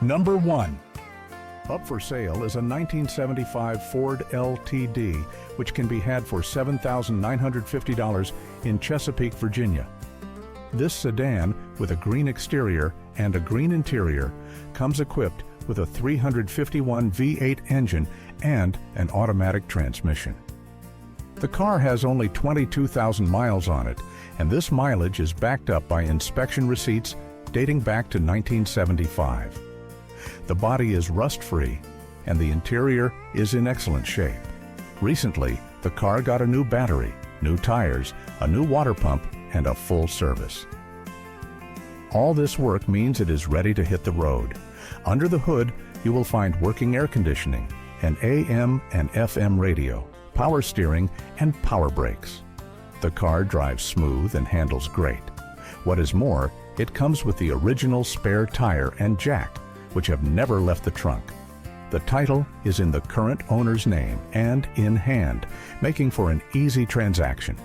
Number 1. Up for sale is a 1975 Ford LTD, which can be had for $7,950 in Chesapeake, Virginia. This sedan, with a green exterior and a green interior, comes equipped with a 351 V8 engine and an automatic transmission. The car has only 22,000 miles on it, and this mileage is backed up by inspection receipts dating back to 1975. The body is rust-free, and the interior is in excellent shape. Recently, the car got a new battery, new tires, a new water pump, and a full service. All this work means it is ready to hit the road. Under the hood, you will find working air conditioning, an AM and FM radio, power steering, and power brakes. The car drives smooth and handles great. What is more, it comes with the original spare tire and jack, which have never left the trunk. The title is in the current owner's name and in hand, making for an easy transaction.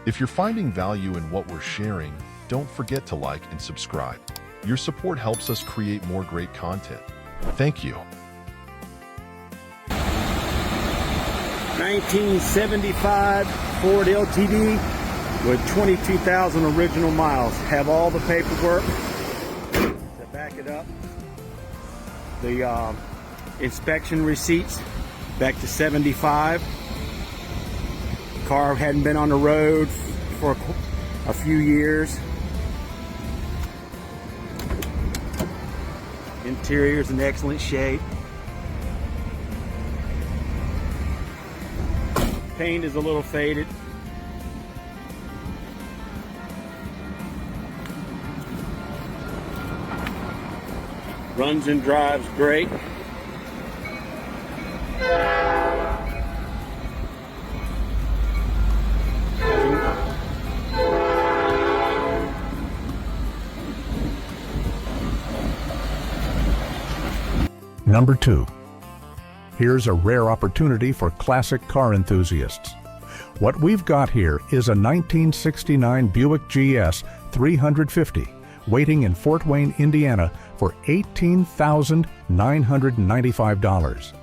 If you're finding value in what we're sharing, don't forget to like and subscribe. Your support helps us create more great content. Thank you. 1975 Ford LTD with 22,000 original miles. Have all the paperwork to back it up. The inspection receipts back to 75. Car hadn't been on the road for a few years. Interior's in excellent shape. Paint is a little faded. Runs and drives great. Number 2. Here's a rare opportunity for classic car enthusiasts. What we've got here is a 1969 Buick GS 350 waiting in Fort Wayne, Indiana for $18,995.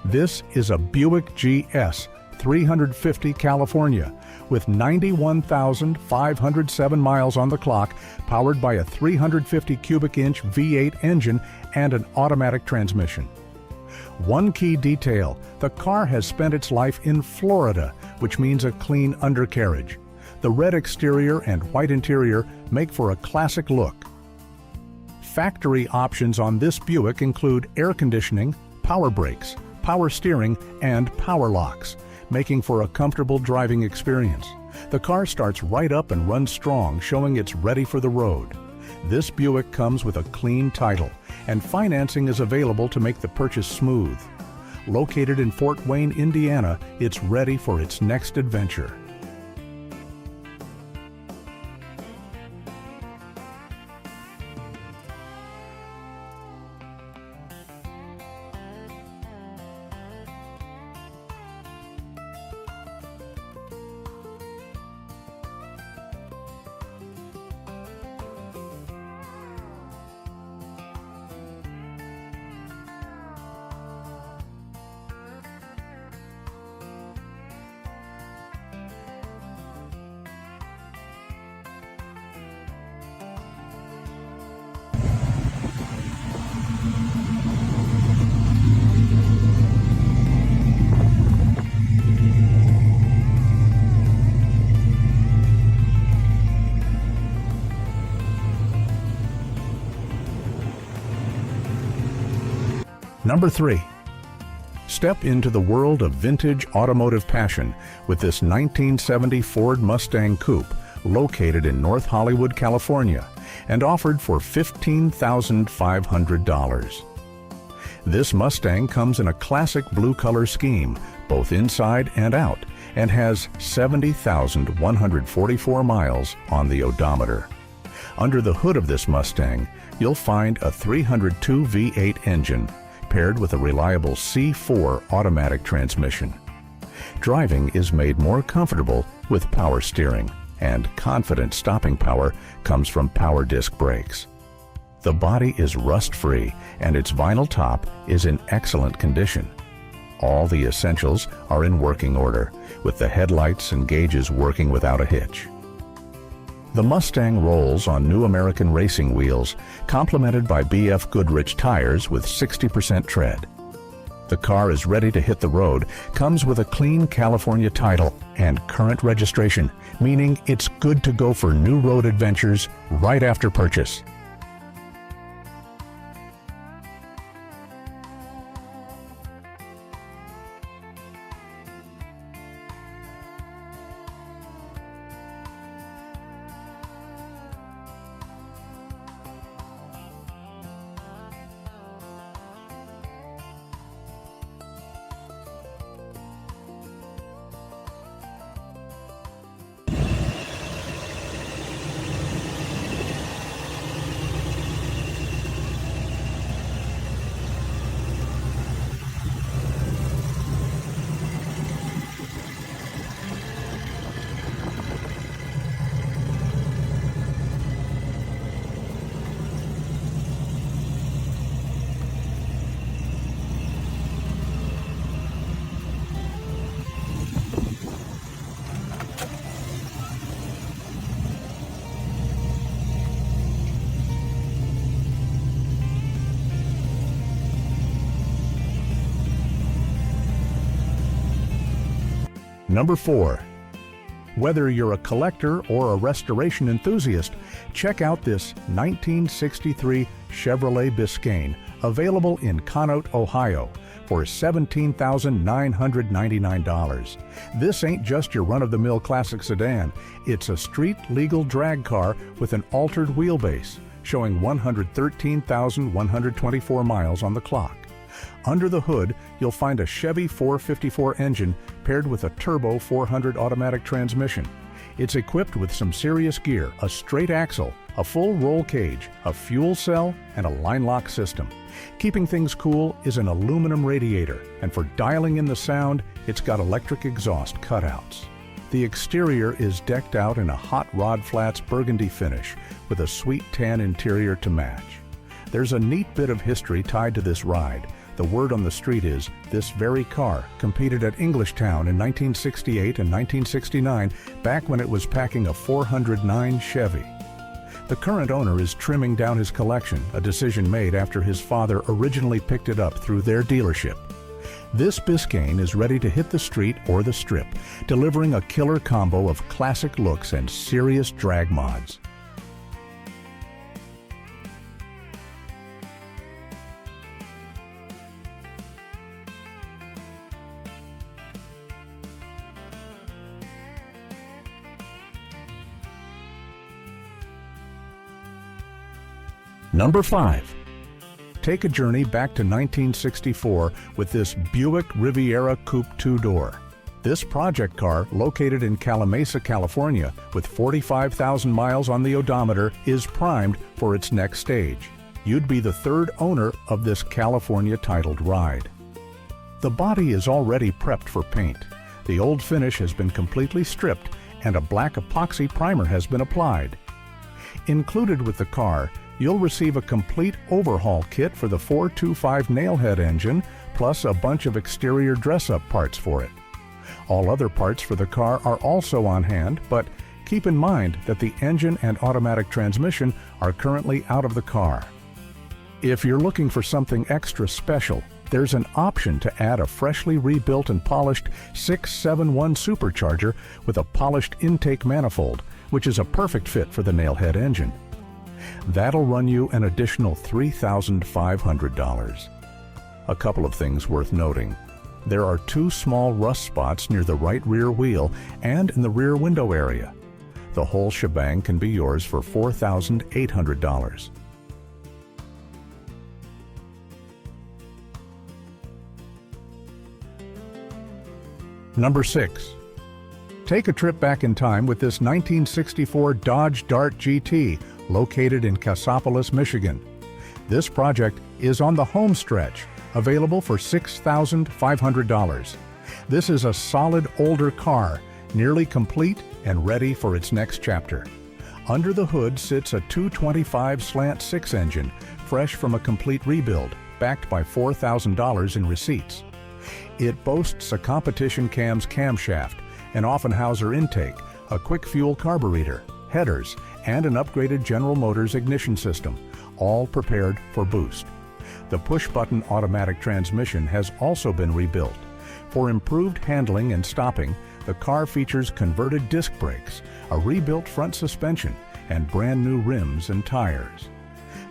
This is a Buick GS 350 California with 91,507 miles on the clock, powered by a 350 cubic inch V8 engine and an automatic transmission. One key detail, the car has spent its life in Florida, which means a clean undercarriage. The red exterior and white interior make for a classic look. Factory options on this Buick include air conditioning, power brakes, power steering, and power locks, making for a comfortable driving experience. The car starts right up and runs strong, showing it's ready for the road. This Buick comes with a clean title, and financing is available to make the purchase smooth. Located in Fort Wayne, Indiana, it's ready for its next adventure. Number 3. Step into the world of vintage automotive passion with this 1970 Ford Mustang Coupe located in North Hollywood, California, and offered for $15,500. This Mustang comes in a classic blue color scheme, both inside and out, and has 70,144 miles on the odometer. Under the hood of this Mustang, you'll find a 302 V8 engine, paired with a reliable C4 automatic transmission. Driving is made more comfortable with power steering, and confident stopping power comes from power disc brakes. The body is rust-free and its vinyl top is in excellent condition. All the essentials are in working order, with the headlights and gauges working without a hitch. The Mustang rolls on new American racing wheels, complemented by BF Goodrich tires with 60% tread. The car is ready to hit the road, comes with a clean California title and current registration, meaning it's good to go for new road adventures right after purchase. Number 4. Whether you're a collector or a restoration enthusiast, check out this 1963 Chevrolet Biscayne, available in Conneaut, Ohio, for $17,999. This ain't just your run-of-the-mill classic sedan. It's a street-legal drag car with an altered wheelbase, showing 113,124 miles on the clock. Under the hood, you'll find a Chevy 454 engine paired with a turbo 400 automatic transmission. It's equipped with some serious gear, a straight axle, a full roll cage, a fuel cell, and a line lock system. Keeping things cool is an aluminum radiator, and for dialing in the sound, it's got electric exhaust cutouts. The exterior is decked out in a hot rod flats burgundy finish with a sweet tan interior to match. There's a neat bit of history tied to this ride. The word on the street is this very car competed at Englishtown in 1968 and 1969, back when it was packing a 409 Chevy. The current owner is trimming down his collection, a decision made after his father originally picked it up through their dealership. This Biscayne is ready to hit the street or the strip, delivering a killer combo of classic looks and serious drag mods. Number 5. Take a journey back to 1964 with this Buick Riviera Coupe two-door. This project car, located in Calimesa, California, with 45,000 miles on the odometer, is primed for its next stage. You'd be the third owner of this California-titled ride. The body is already prepped for paint. The old finish has been completely stripped and a black epoxy primer has been applied. Included with the car, you'll receive a complete overhaul kit for the 425 nailhead engine, plus a bunch of exterior dress-up parts for it. All other parts for the car are also on hand, but keep in mind that the engine and automatic transmission are currently out of the car. If you're looking for something extra special, there's an option to add a freshly rebuilt and polished 671 supercharger with a polished intake manifold, which is a perfect fit for the nailhead engine. That'll run you an additional $3,500. A couple of things worth noting. There are 2 small rust spots near the right rear wheel and in the rear window area. The whole shebang can be yours for $4,800. Number 6. Take a trip back in time with this 1964 Dodge Dart GT, located in Cassopolis, Michigan. This project is on the home stretch, available for $6,500. This is a solid older car, nearly complete and ready for its next chapter. Under the hood sits a 225 slant 6 engine, fresh from a complete rebuild, backed by $4,000 in receipts. It boasts a competition cam's camshaft, an Offenhauser intake, a quick fuel carburetor, headers, and an upgraded General Motors ignition system, all prepared for boost. The push-button automatic transmission has also been rebuilt. For improved handling and stopping, the car features converted disc brakes, a rebuilt front suspension, and brand new rims and tires.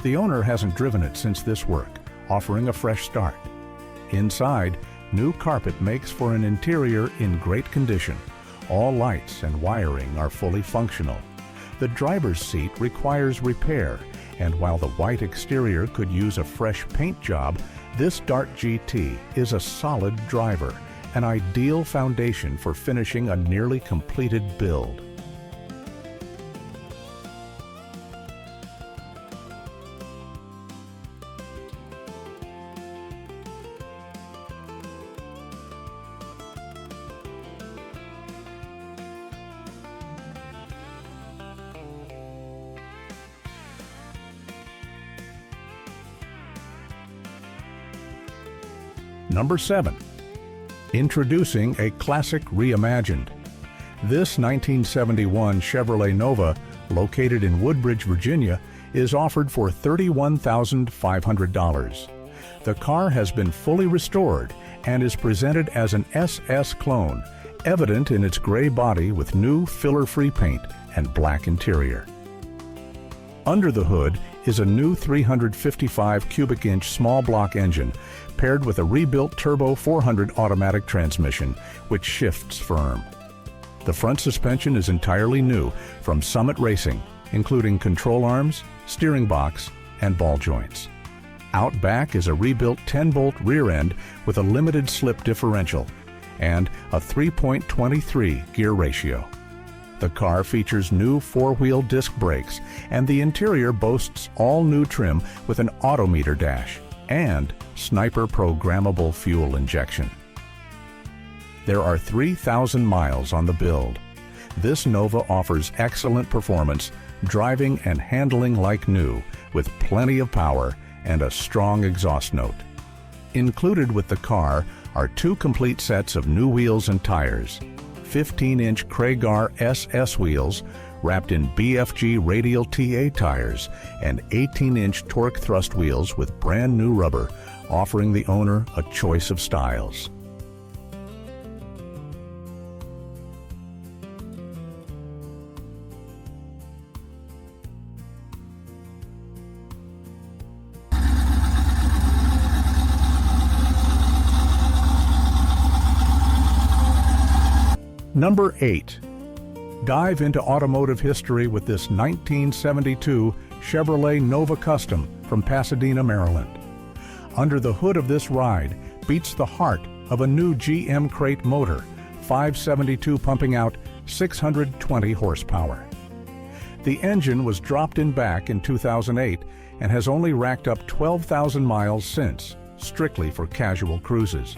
The owner hasn't driven it since this work, offering a fresh start. Inside, new carpet makes for an interior in great condition. All lights and wiring are fully functional. The driver's seat requires repair, and while the white exterior could use a fresh paint job, this Dart GT is a solid driver, an ideal foundation for finishing a nearly completed build. Number 7. Introducing a classic reimagined. This 1971 Chevrolet Nova, located in Woodbridge, Virginia, is offered for $31,500. The car has been fully restored and is presented as an SS clone, evident in its gray body with new filler-free paint and black interior. Under the hood is a new 355 cubic inch small block engine paired with a rebuilt turbo 400 automatic transmission, which shifts firm. The front suspension is entirely new from Summit Racing, including control arms, steering box, and ball joints. Out back is a rebuilt 10-bolt rear end with a limited slip differential and a 3.23 gear ratio. The car features new 4-wheel disc brakes, and the interior boasts all-new trim with an odometer dash and Sniper programmable fuel injection. There are 3,000 miles on the build. This Nova offers excellent performance, driving and handling like new, with plenty of power and a strong exhaust note. Included with the car are 2 complete sets of new wheels and tires, 15-inch Kragar SS wheels wrapped in BFG radial TA tires, and 18-inch torque thrust wheels with brand new rubber, offering the owner a choice of styles. Number 8. Dive into automotive history with this 1972 Chevrolet Nova Custom from Pasadena, Maryland. Under the hood of this ride beats the heart of a new GM crate motor, 572 pumping out 620 horsepower. The engine was dropped in back in 2008 and has only racked up 12,000 miles since, strictly for casual cruises.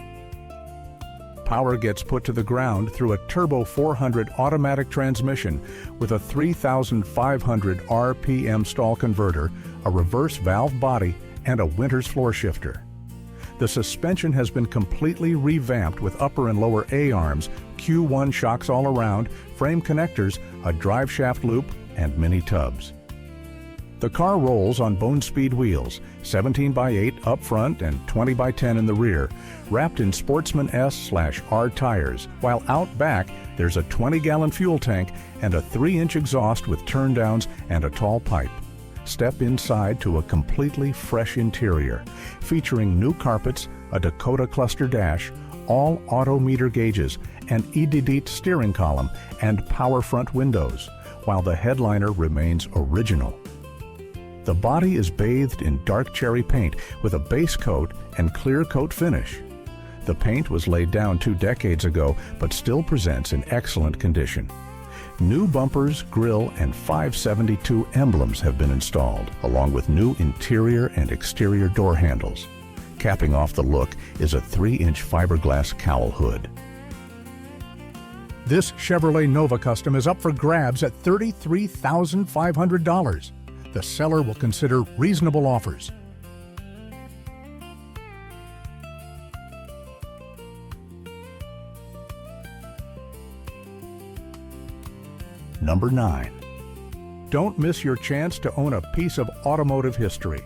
Power gets put to the ground through a turbo 400 automatic transmission with a 3,500 RPM stall converter, a reverse valve body, and a Winters floor shifter. The suspension has been completely revamped with upper and lower A-arms, Q1 shocks all around, frame connectors, a drive shaft loop, and mini tubs. The car rolls on bone speed wheels, 17x8 up front and 20x10 in the rear, wrapped in Sportsman S/R tires, while out back there's a 20-gallon fuel tank and a 3-inch exhaust with turndowns and a tall pipe. Step inside to a completely fresh interior, featuring new carpets, a Dakota cluster dash, all auto meter gauges, an EDD steering column, and power front windows, while the headliner remains original. The body is bathed in dark cherry paint with a base coat and clear coat finish. The paint was laid down 2 decades ago, but still presents in excellent condition. New bumpers, grille, and 572 emblems have been installed, along with new interior and exterior door handles. Capping off the look is a 3-inch fiberglass cowl hood. This Chevrolet Nova Custom is up for grabs at $33,500. The seller will consider reasonable offers. Number 9. Don't miss your chance to own a piece of automotive history.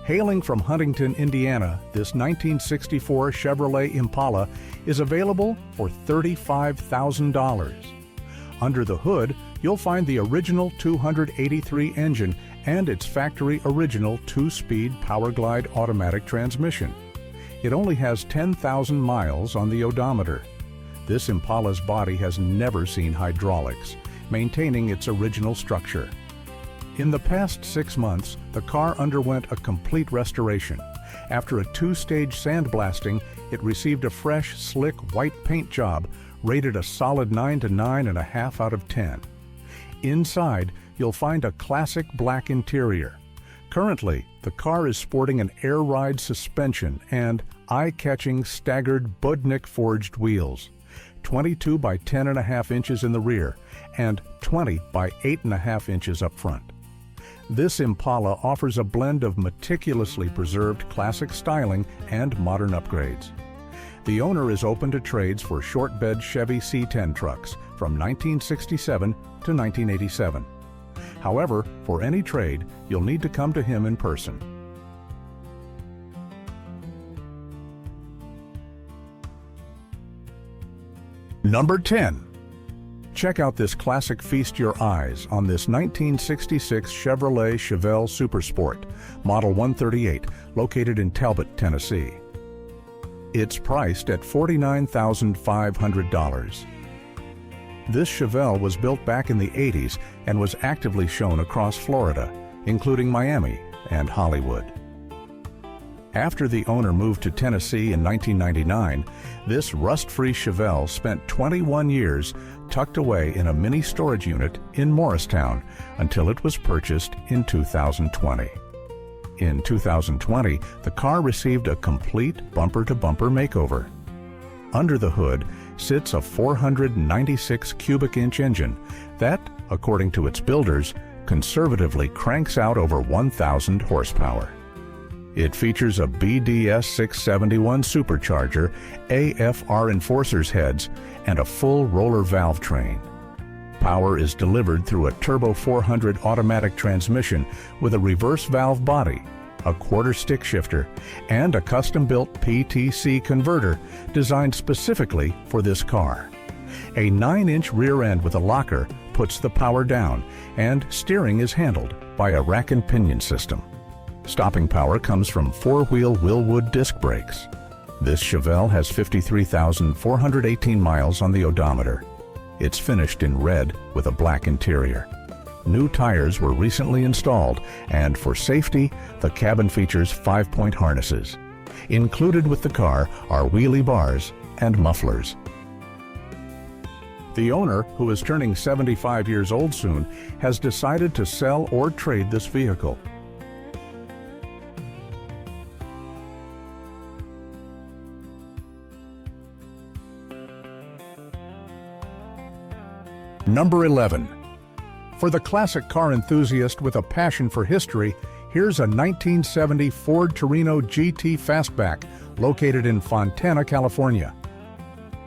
Hailing from Huntington, Indiana, this 1964 Chevrolet Impala is available for $35,000. Under the hood, you'll find the original 283 engine and its factory original 2-speed Powerglide automatic transmission. It only has 10,000 miles on the odometer. This Impala's body has never seen hydraulics, maintaining its original structure. In the past 6 months, the car underwent a complete restoration. After a 2-stage sandblasting, it received a fresh, slick white paint job, rated a solid 9 to 9.5 out of 10. Inside, you'll find a classic black interior. Currently, the car is sporting an air ride suspension and eye-catching staggered Budnik forged wheels, 22 by 10.5 inches in the rear and 20 by 8.5 inches up front. This Impala offers a blend of meticulously preserved classic styling and modern upgrades. The owner is open to trades for short bed Chevy C10 trucks from 1967 to 1987. However, for any trade, you'll need to come to him in person. Number 10. Check out this classic Feast Your Eyes on this 1966 Chevrolet Chevelle Supersport, Model 138, located in Talbot, Tennessee. It's priced at $49,500. This Chevelle was built back in the 80s and was actively shown across Florida, including Miami and Hollywood. After the owner moved to Tennessee in 1999, this rust-free Chevelle spent 21 years tucked away in a mini storage unit in Morristown until it was purchased in 2020. In 2020, the car received a complete bumper-to-bumper makeover. Under the hood sits a 496 cubic inch engine that, according to its builders, conservatively cranks out over 1,000 horsepower. It features a BDS 671 supercharger, AFR enforcers heads, and a full roller valve train. Power is delivered through a Turbo 400 automatic transmission with a reverse valve body, a quarter stick shifter, and a custom-built PTC converter designed specifically for this car. A 9-inch rear end with a locker puts the power down, and steering is handled by a rack and pinion system. Stopping power comes from 4-wheel Willwood disc brakes. This Chevelle has 53,418 miles on the odometer. It's finished in red with a black interior. New tires were recently installed, and for safety, the cabin features 5-point harnesses. Included with the car are wheelie bars and mufflers. The owner, who is turning 75 years old soon, has decided to sell or trade this vehicle. Number 11. For the classic car enthusiast with a passion for history, here's a 1970 Ford Torino GT Fastback located in Fontana, California.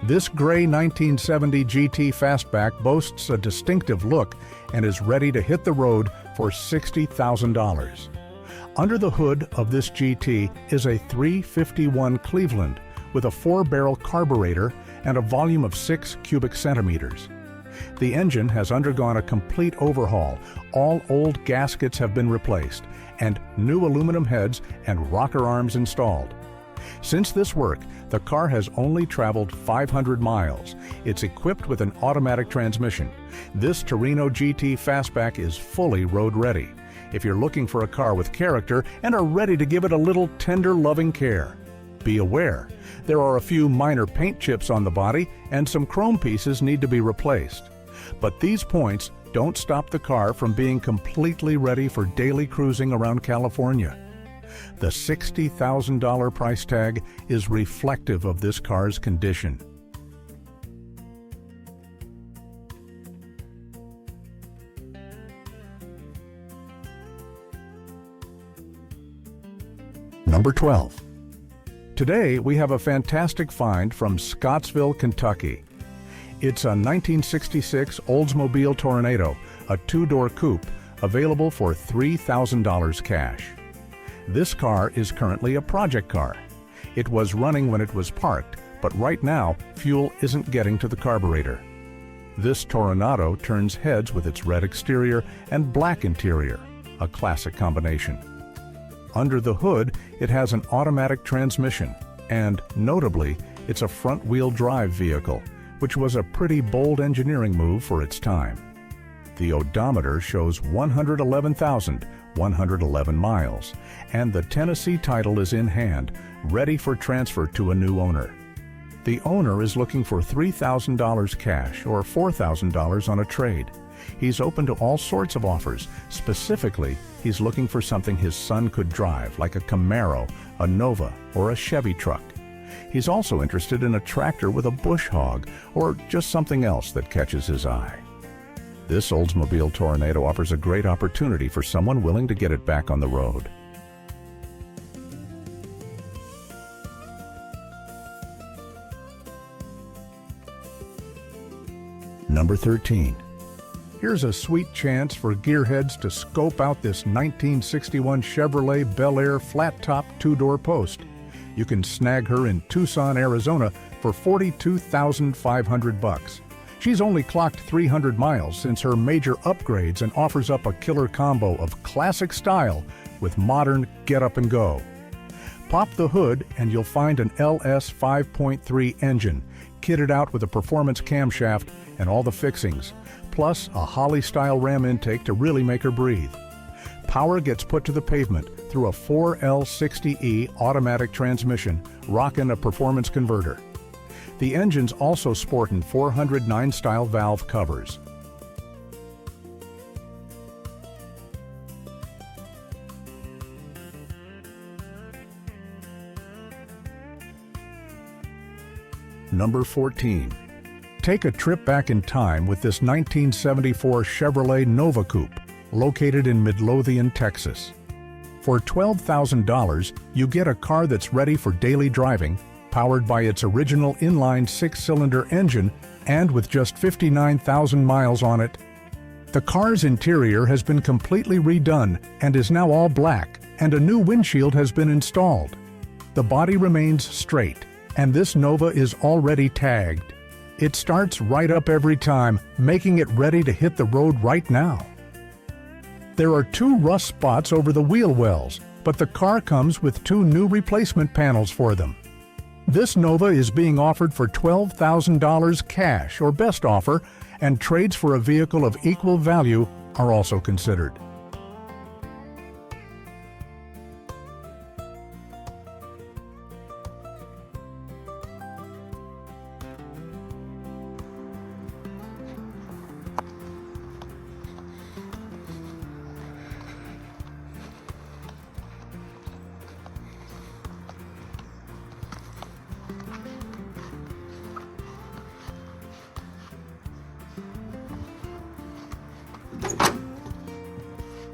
This gray 1970 GT Fastback boasts a distinctive look and is ready to hit the road for $60,000. Under the hood of this GT is a 351 Cleveland with a 4-barrel carburetor and a volume of 6 cubic centimeters. The engine has undergone a complete overhaul. All old gaskets have been replaced, and new aluminum heads and rocker arms installed. Since this work, the car has only traveled 500 miles. It's equipped with an automatic transmission. This Torino GT Fastback is fully road ready. If you're looking for a car with character and are ready to give it a little tender, loving care, be aware, there are a few minor paint chips on the body and some chrome pieces need to be replaced. But these points don't stop the car from being completely ready for daily cruising around California. The $60,000 price tag is reflective of this car's condition. Number 12. Today we have a fantastic find from Scottsville, Kentucky. It's a 1966 Oldsmobile Toronado, a two-door coupe, available for $3,000 cash. This car is currently a project car. It was running when it was parked, but right now fuel isn't getting to the carburetor. This Toronado turns heads with its red exterior and black interior, a classic combination. Under the hood, it has an automatic transmission, and notably, it's a front-wheel drive vehicle, which was a pretty bold engineering move for its time. The odometer shows 111,111 miles, and the Tennessee title is in hand, ready for transfer to a new owner. The owner is looking for $3,000 cash or $4,000 on a trade. He's open to all sorts of offers. Specifically, he's looking for something his son could drive, like a Camaro, a Nova, or a Chevy truck. He's also interested in a tractor with a bush hog, or just something else that catches his eye. This Oldsmobile Toronado offers a great opportunity for someone willing to get it back on the road. Number 13. Here's a sweet chance for gearheads to scope out this 1961 Chevrolet Bel Air flat-top two-door post. You can snag her in Tucson, Arizona for $42,500. She's only clocked 300 miles since her major upgrades and offers up a killer combo of classic style with modern get-up-and-go. Pop the hood and you'll find an LS 5.3 engine, kitted out with a performance camshaft and all the fixings, plus a Holly-style ram intake to really make her breathe. Power gets put to the pavement through a 4L60E automatic transmission, rockin' a performance converter. The engine's also sporting 409-style valve covers. Number 14. Take a trip back in time with this 1974 Chevrolet Nova Coupe, located in Midlothian, Texas. For $12,000, you get a car that's ready for daily driving, powered by its original inline six-cylinder engine, and with just 59,000 miles on it. The car's interior has been completely redone and is now all black, and a new windshield has been installed. The body remains straight, and this Nova is already tagged. It starts right up every time, making it ready to hit the road right now. There are 2 rust spots over the wheel wells, but the car comes with 2 new replacement panels for them. This Nova is being offered for $12,000 cash or best offer, and trades for a vehicle of equal value are also considered.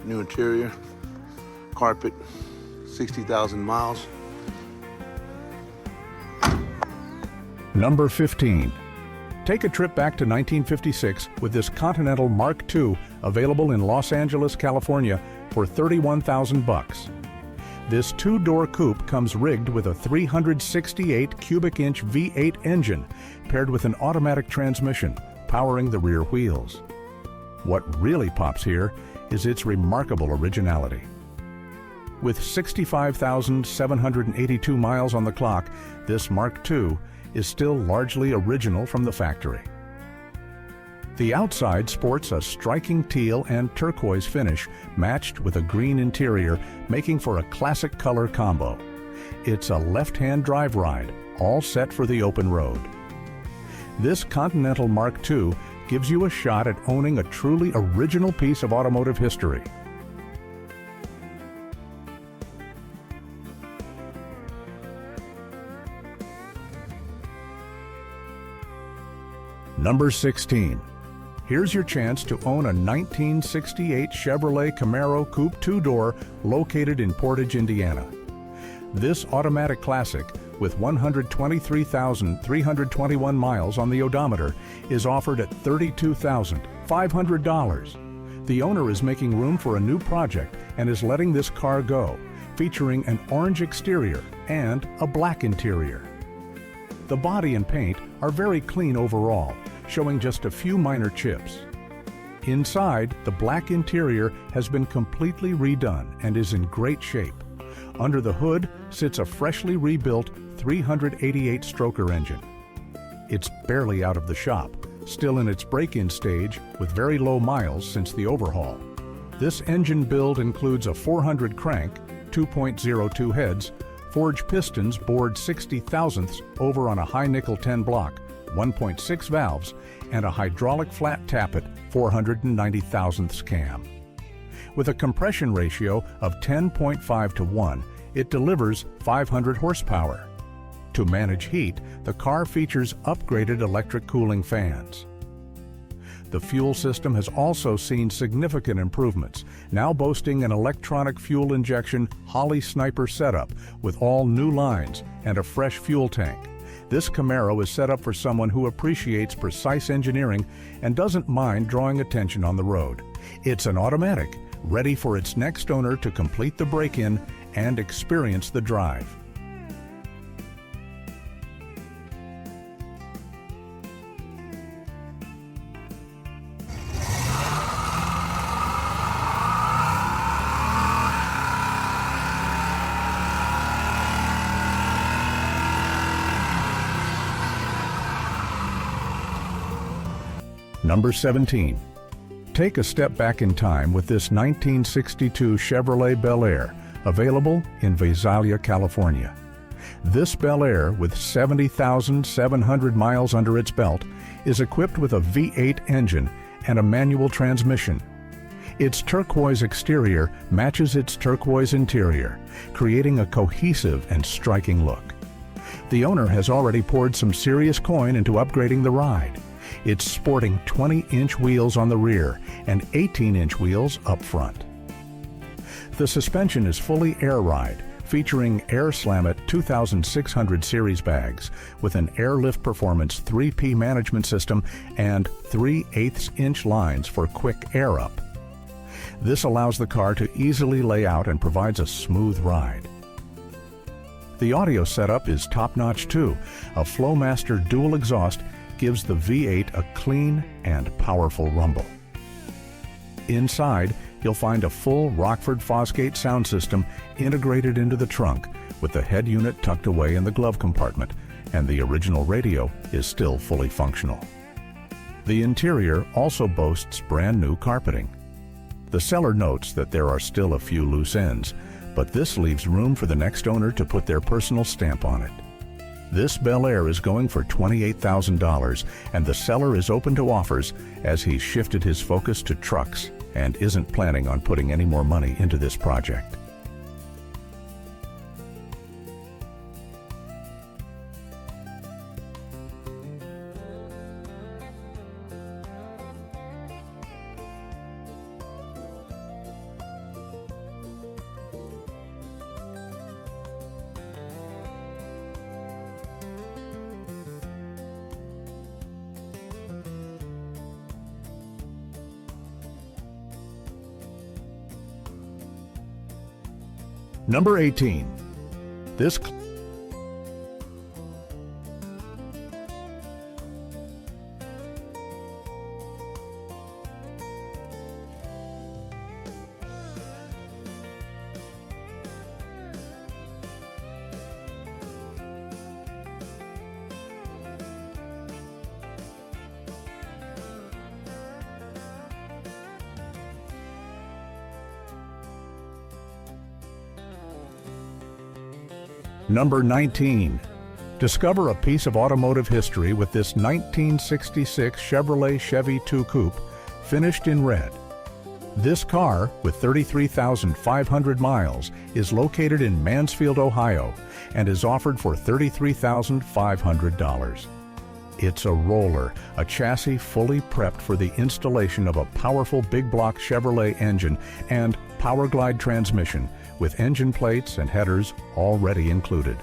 New interior, carpet, 60,000 miles. Number 15. Take a trip back to 1956 with this Continental Mark II, available in Los Angeles, California for $31,000. This two-door coupe comes rigged with a 368 cubic inch V8 engine paired with an automatic transmission powering the rear wheels. What really pops here is its remarkable originality. With 65,782 miles on the clock, this Mark II is still largely original from the factory. The outside sports a striking teal and turquoise finish matched with a green interior, making for a classic color combo. It's a left-hand drive ride, all set for the open road. This Continental Mark II gives you a shot at owning a truly original piece of automotive history. Number 16. Here's your chance to own a 1968 Chevrolet Camaro Coupe two-door located in Portage, Indiana. This automatic classic, with 123,321 miles on the odometer, is offered at $32,500. The owner is making room for a new project and is letting this car go, featuring an orange exterior and a black interior. The body and paint are very clean overall, showing just a few minor chips. Inside, the black interior has been completely redone and is in great shape. Under the hood sits a freshly rebuilt 388-stroker engine. It's barely out of the shop, still in its break-in stage with very low miles since the overhaul. This engine build includes a 400 crank, 2.02 heads, forged pistons bored 60 thousandths over on a high nickel 10 block, 1.6 valves, and a hydraulic flat tappet 490 thousandths cam. With a compression ratio of 10.5 to 1, it delivers 500 horsepower. To manage heat, the car features upgraded electric cooling fans. The fuel system has also seen significant improvements, now boasting an electronic fuel injection Holley Sniper setup with all new lines and a fresh fuel tank. This Camaro is set up for someone who appreciates precise engineering and doesn't mind drawing attention on the road. It's an automatic, ready for its next owner to complete the break-in and experience the drive. Number 17. Take a step back in time with this 1962 Chevrolet Bel Air, available in Visalia, California. This Bel Air, with 70,700 miles under its belt, is equipped with a V8 engine and a manual transmission. Its turquoise exterior matches its turquoise interior, creating a cohesive and striking look. The owner has already poured some serious coin into upgrading the ride. It's sporting 20-inch wheels on the rear and 18-inch wheels up front. The suspension is fully air ride, featuring Air Slamit 2600 series bags with an Airlift Performance 3P management system and 3/8-inch lines for quick air up. This allows the car to easily lay out and provides a smooth ride. The audio setup is top-notch too. A Flowmaster dual exhaust gives the V8 a clean and powerful rumble. Inside, you'll find a full Rockford Fosgate sound system integrated into the trunk, with the head unit tucked away in the glove compartment, and the original radio is still fully functional. The interior also boasts brand new carpeting. The seller notes that there are still a few loose ends, but this leaves room for the next owner to put their personal stamp on it. This Bel Air is going for $28,000, and the seller is open to offers as he's shifted his focus to trucks and isn't planning on putting any more money into this project. Number 18. This Number 19. Discover a piece of automotive history with this 1966 Chevrolet Chevy II Coupe, finished in red. This car, with 33,500 miles, is located in Mansfield, Ohio, and is offered for $33,500. It's a roller, a chassis fully prepped for the installation of a powerful big block Chevrolet engine and Power Glide transmission with engine plates and headers already included.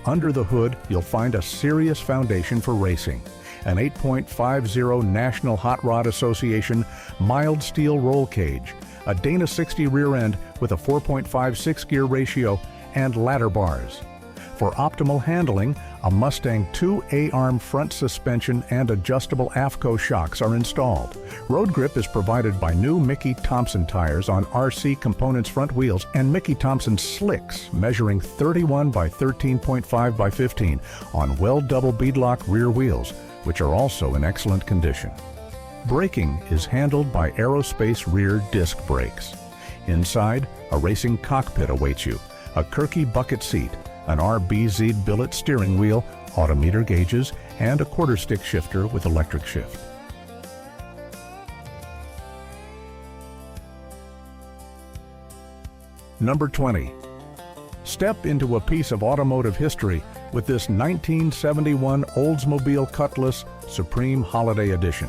Under the hood, you'll find a serious foundation for racing. An 8.50 National Hot Rod Association mild steel roll cage, a Dana 60 rear end with a 4.56 gear ratio, and ladder bars. For optimal handling, a Mustang 2 A-arm front suspension and adjustable AFCO shocks are installed. Road grip is provided by new Mickey Thompson tires on RC Components front wheels and Mickey Thompson slicks measuring 31 by 13.5 by 15 on well double beadlock rear wheels, which are also in excellent condition. Braking is handled by Aerospace rear disc brakes. Inside, a racing cockpit awaits you, a Kirky bucket seat, an RBZ billet steering wheel, autometer gauges, and a quarter stick shifter with electric shift. Number 20. Step into a piece of automotive history with this 1971 Oldsmobile Cutlass Supreme Holiday Edition.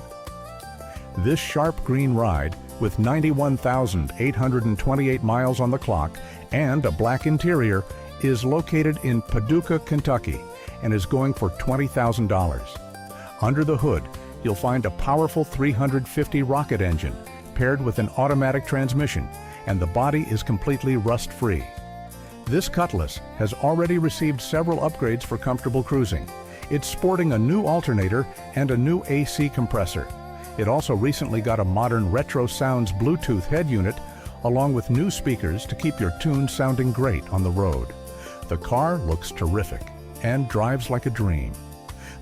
This sharp green ride, with 91,828 miles on the clock and a black interior, is located in Paducah, Kentucky, and is going for $20,000. Under the hood, you'll find a powerful 350 rocket engine paired with an automatic transmission, and the body is completely rust-free. This Cutlass has already received several upgrades for comfortable cruising. It's sporting a new alternator and a new AC compressor. It also recently got a modern Retro Sounds Bluetooth head unit, along with new speakers to keep your tunes sounding great on the road. The car looks terrific and drives like a dream.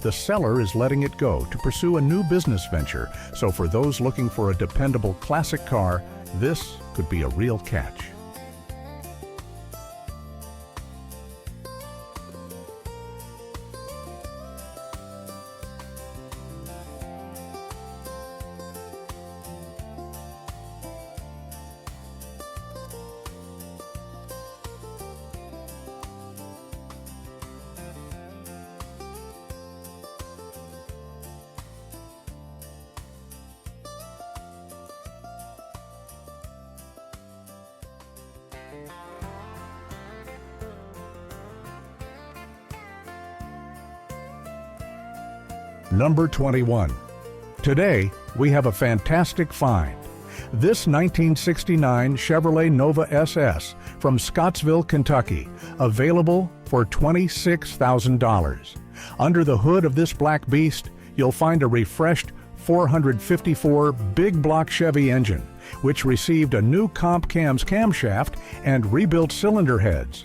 The seller is letting it go to pursue a new business venture, so for those looking for a dependable classic car, this could be a real catch. Number 21. Today, we have a fantastic find. This 1969 Chevrolet Nova SS from Scottsville, Kentucky, available for $26,000. Under the hood of this black beast, you'll find a refreshed 454 big block Chevy engine, which received a new Comp Cams camshaft and rebuilt cylinder heads.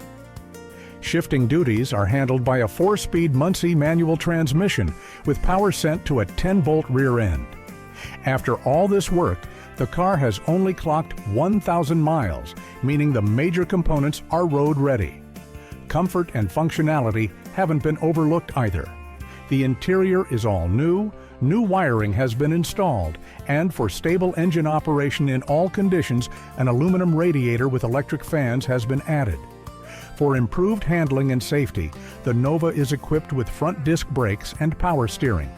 Shifting duties are handled by a 4-speed muslce manual transmission with power sent to a 10-bolt rear end. After all this work, the car has only clocked 1,000 miles, meaning the major components are road ready. Comfort and functionality haven't been overlooked either. The interior is all new wiring has been installed, and for stable engine operation in all conditions, an aluminum radiator with electric fans has been added. For improved handling and safety, the Nova is equipped with front disc brakes and power steering.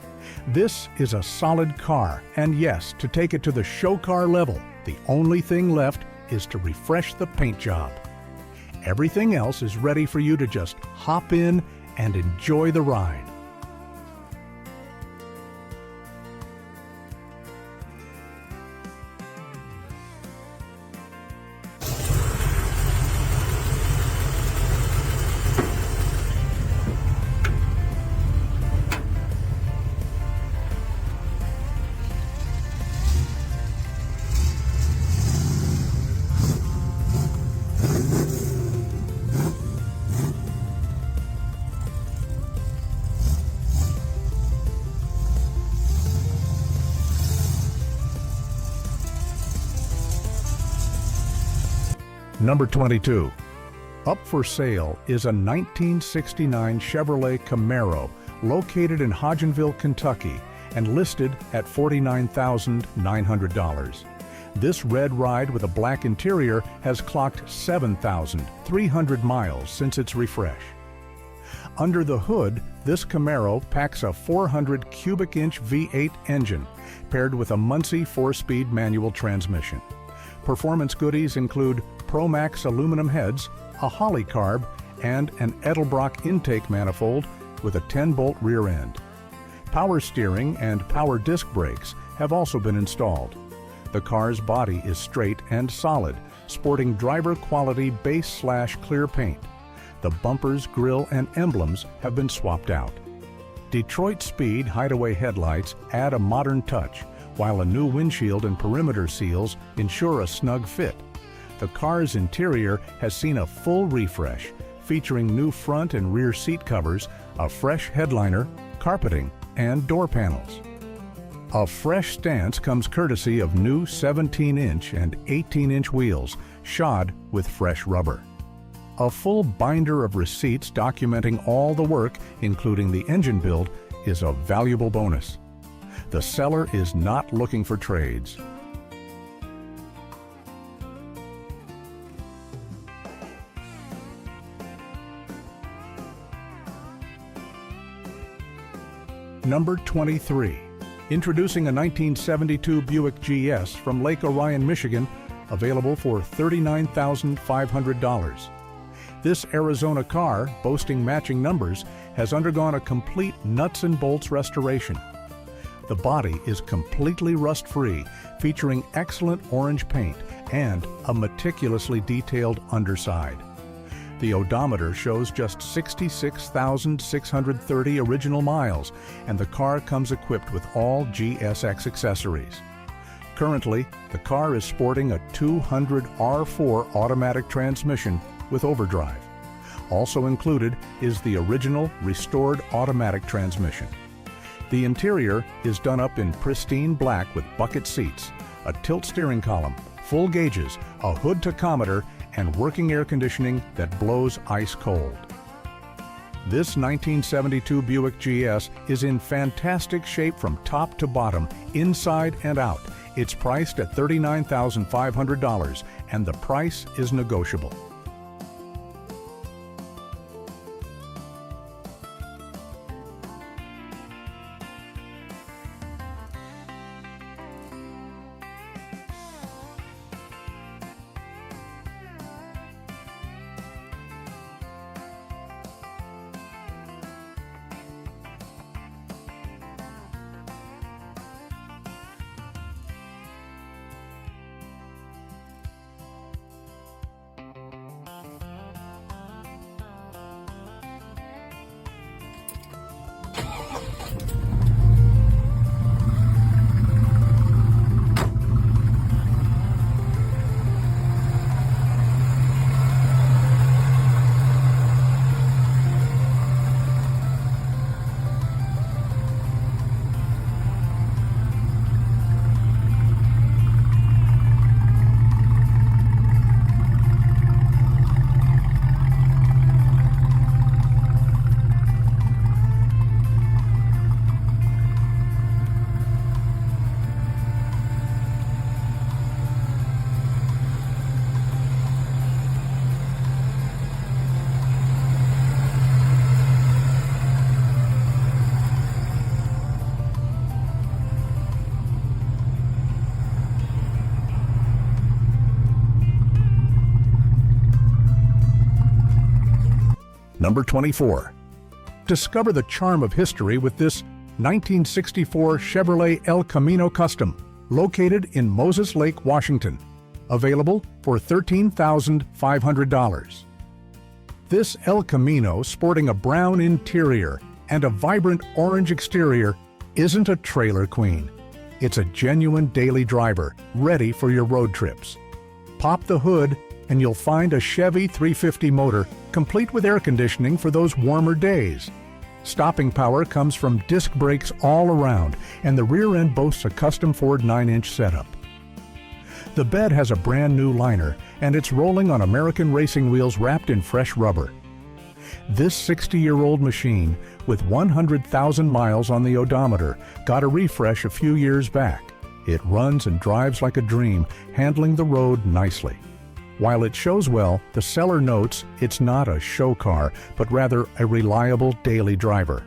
This is a solid car, and yes, to take it to the show car level, the only thing left is to refresh the paint job. Everything else is ready for you to just hop in and enjoy the ride. Number 22. Up for sale is a 1969 Chevrolet Camaro located in Hodgenville, Kentucky, and listed at $49,900. This red ride with a black interior has clocked 7,300 miles since its refresh. Under the hood, this Camaro packs a 400 cubic inch V8 engine paired with a muslce 4-speed manual transmission. Performance goodies include Pro-Max aluminum heads, a Holly carb, and an Edelbrock intake manifold with a 10-bolt rear end. Power steering and power disc brakes have also been installed. The car's body is straight and solid, sporting driver-quality base/clear paint. The bumpers, grille, and emblems have been swapped out. Detroit Speed hideaway headlights add a modern touch, while a new windshield and perimeter seals ensure a snug fit. The car's interior has seen a full refresh, featuring new front and rear seat covers, a fresh headliner, carpeting, and door panels. A fresh stance comes courtesy of new 17-inch and 18-inch wheels, shod with fresh rubber. A full binder of receipts documenting all the work, including the engine build, is a valuable bonus. The seller is not looking for trades. Number 23. Introducing a 1972 Buick GS from Lake Orion, Michigan, available for $39,500. This Arizona car, boasting matching numbers, has undergone a complete nuts and bolts restoration. The body is completely rust-free, featuring excellent orange paint and a meticulously detailed underside. The odometer shows just 66,630 original miles, and the car comes equipped with all GSX accessories. Currently, the car is sporting a 200 R4 automatic transmission with overdrive. Also included is the original restored automatic transmission. The interior is done up in pristine black with bucket seats, a tilt steering column, full gauges, a hood tachometer, and working air conditioning that blows ice cold. This 1972 Buick GS is in fantastic shape from top to bottom, inside and out. It's priced at $39,500, and the price is negotiable. Number 24. Discover the charm of history with this 1964 Chevrolet El Camino Custom, located in Moses Lake, Washington, available for $13,500. This El Camino, sporting a brown interior and a vibrant orange exterior, isn't a trailer queen. It's a genuine daily driver, ready for your road trips. Pop the hood and you'll find a Chevy 350 motor, complete with air conditioning for those warmer days. Stopping power comes from disc brakes all around, and the rear end boasts a custom Ford 9-inch setup. The bed has a brand new liner, and it's rolling on American racing wheels wrapped in fresh rubber. This 60-year-old machine, with 100,000 miles on the odometer, got a refresh a few years back. It runs and drives like a dream, handling the road nicely. While it shows well, the seller notes it's not a show car, but rather a reliable daily driver.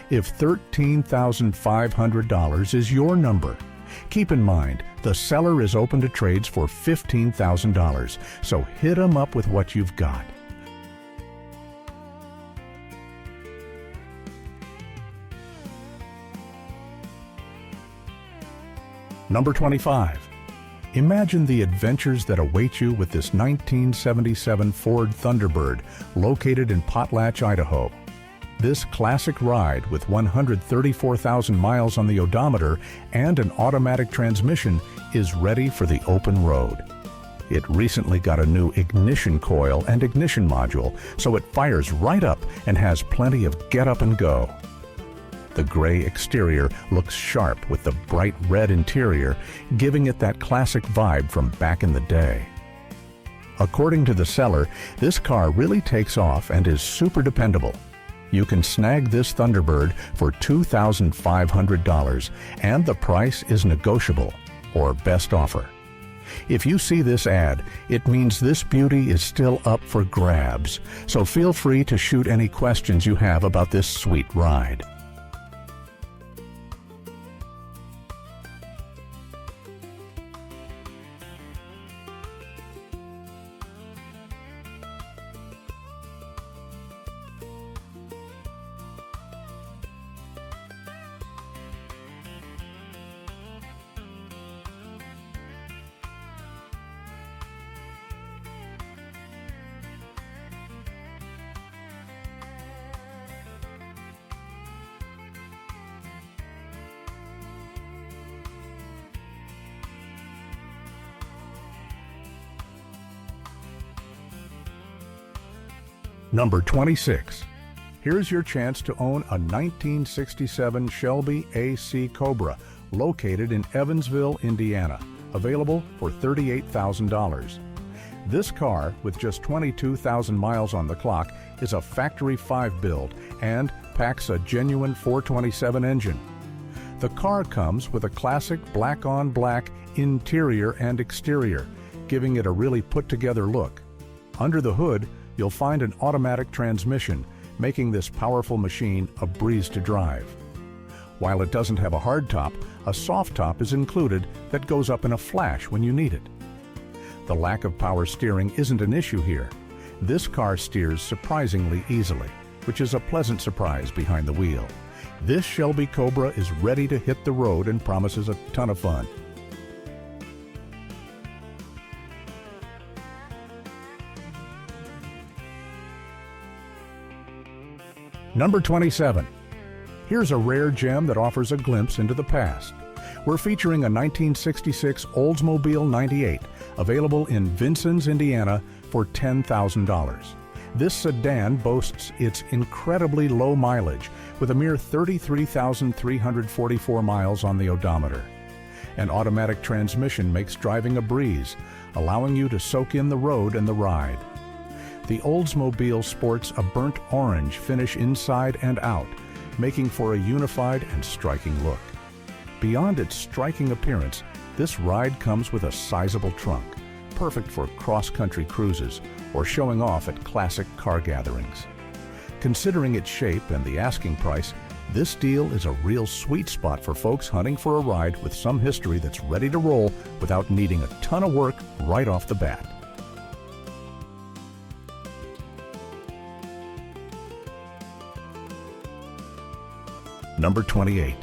If $13,500 is your number, keep in mind the seller is open to trades for $15,000, so hit 'em up with what you've got. Number 25. Imagine the adventures that await you with this 1977 Ford Thunderbird located in Potlatch, Idaho. This classic ride with 134,000 miles on the odometer and an automatic transmission is ready for the open road. It recently got a new ignition coil and ignition module, so it fires right up and has plenty of get up and go. The gray exterior looks sharp with the bright red interior, giving it that classic vibe from back in the day. According to the seller, this car really takes off and is super dependable. You can snag this Thunderbird for $2,500, and the price is negotiable, or best offer. If you see this ad, it means this beauty is still up for grabs, so feel free to shoot any questions you have about this sweet ride. Number 26. Here's your chance to own a 1967 Shelby AC Cobra located in Evansville, Indiana, available for $38,000. This car, with just 22,000 miles on the clock, is a factory 5 build and packs a genuine 427 engine. The car comes with a classic black-on-black interior and exterior, giving it a really put-together look. Under the hood, you'll find an automatic transmission, making this powerful machine a breeze to drive. While it doesn't have a hard top, a soft top is included that goes up in a flash when you need it. The lack of power steering isn't an issue here. This car steers surprisingly easily, which is a pleasant surprise behind the wheel. This Shelby Cobra is ready to hit the road and promises a ton of fun. Number 27. Here's a rare gem that offers a glimpse into the past. We're featuring a 1966 Oldsmobile 98, available in Vincennes, Indiana for $10,000. This sedan boasts its incredibly low mileage with a mere 33,344 miles on the odometer. An automatic transmission makes driving a breeze, allowing you to soak in the road and the ride. The Oldsmobile sports a burnt orange finish inside and out, making for a unified and striking look. Beyond its striking appearance, this ride comes with a sizable trunk, perfect for cross-country cruises or showing off at classic car gatherings. Considering its shape and the asking price, this deal is a real sweet spot for folks hunting for a ride with some history that's ready to roll without needing a ton of work right off the bat. Number 28.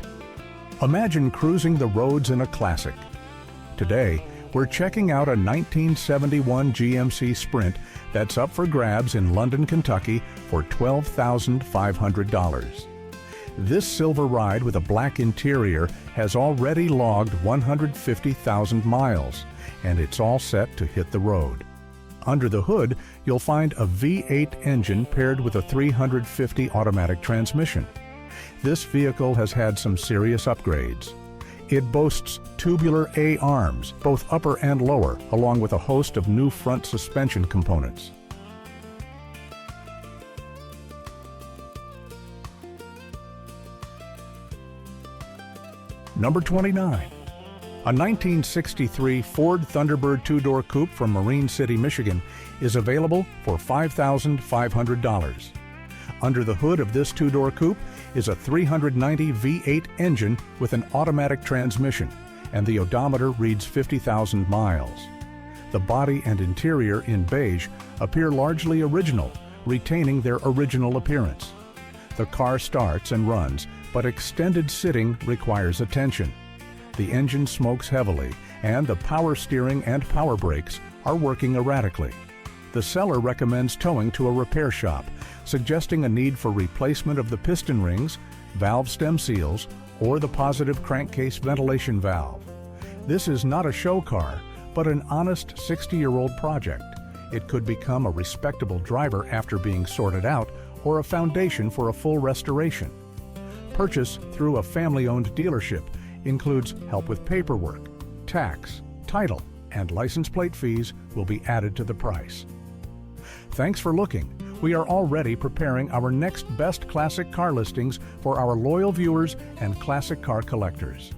Imagine cruising the roads in a classic. Today, we're checking out a 1971 GMC Sprint that's up for grabs in London, Kentucky for $12,500. This silver ride with a black interior has already logged 150,000 miles, and it's all set to hit the road. Under the hood, you'll find a V8 engine paired with a 350 automatic transmission. This vehicle has had some serious upgrades. It boasts tubular A arms, both upper and lower, along with a host of new front suspension components. Number 29. A 1963 Ford Thunderbird two-door coupe from Marine City, Michigan is available for $5,500. Under the hood of this two-door coupe is a 390 V8 engine with an automatic transmission, and the odometer reads 50,000 miles. The body and interior in beige appear largely original, retaining their original appearance. The car starts and runs, but extended sitting requires attention. The engine smokes heavily, and the power steering and power brakes are working erratically. The seller recommends towing to a repair shop, suggesting a need for replacement of the piston rings, valve stem seals, or the positive crankcase ventilation valve. This is not a show car, but an honest 60-year-old project. It could become a respectable driver after being sorted out, or a foundation for a full restoration. Purchase through a family-owned dealership includes help with paperwork, tax, title, and license plate fees will be added to the price. Thanks for looking. We are already preparing our next best classic car listings for our loyal viewers and classic car collectors.